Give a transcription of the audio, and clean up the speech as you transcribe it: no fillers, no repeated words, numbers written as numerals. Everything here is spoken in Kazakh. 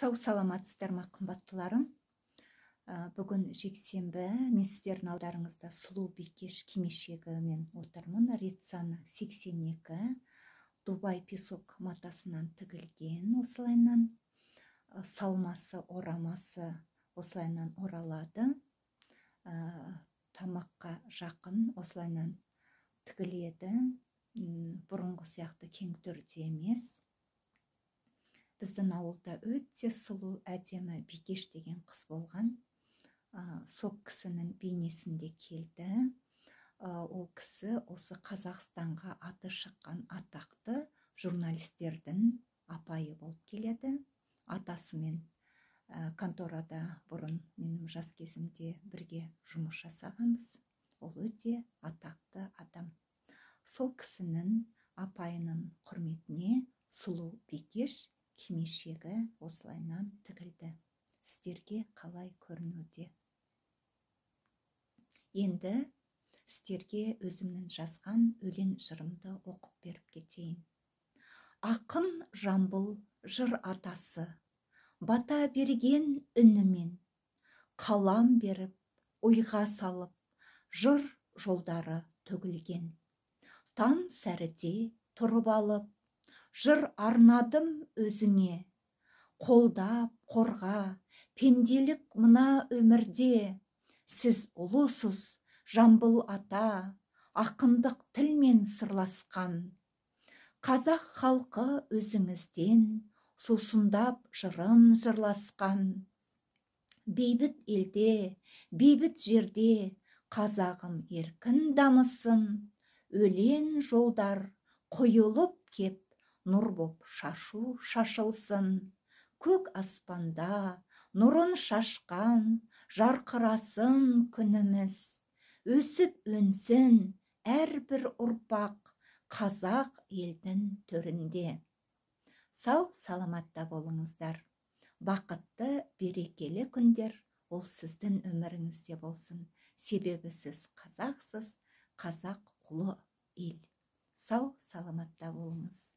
Сау саламатсыздар ма, қымбаттыларым? Бүгін жексенбі, мен сіздердің алдарыңызда сұлу бикеш кимешегімен отырмын. Рет саны 82, Дубай песок матасынан тігілген. Осылайынан салмасы, орамасы осылайынан оралады. Тамаққа жақын осылайынан тігіледі. Бұрынғы сияқты кең түрде емес. Біздің ауылда өте сұлу, әдемі бикеш деген қыз болған. Сол кісінің бейнесінде келді. Ол кісі осы Қазақстанға аты шыққан атақты журналистердің апайы болып келеді. Атасымен конторада бұрын менің жас кезімде бірге жұмыс жасағанбыз. Ол өте атақты адам. Сол кісінің апайының құрметіне сұлу бикеш кимешегі осылайынан тігілді. Сіздерге қалай көрінуде? Енді сіздерге өзімнің жазған өлең жырымды оқып беріп кетейін. Ақын Жамбыл жыр атасы, бата берген үнімен, қалам беріп, ойға салып, жыр жолдары төгілген. Таң сәріде тұрып алып, жыр арнадым өзіңе, қолдап, қорға, пенделік мына өмірде. Сіз ұлысыз, Жамбыл ата, ақындық тілмен сырласқан. Қазақ халқы өзіңізден сусындап жырын жырласқан. Бейбіт елде, бейбіт жерде, қазағым еркін дамысын. Өлең жолдар құйылып кеп, нұр боп шашу шашылсын. Көк аспанда нұрын шашқан, жарқырасын күніміз. Өсіп өнсін әрбір ұрпақ қазақ елдің төрінде. Сау саламатта болыңыздар. Бақытты, берекелі күндер ол сіздің өміріңізде болсын. Себебі сіз қазақсыз, қазақ ұлы ел. Сау саламатта болыңыз.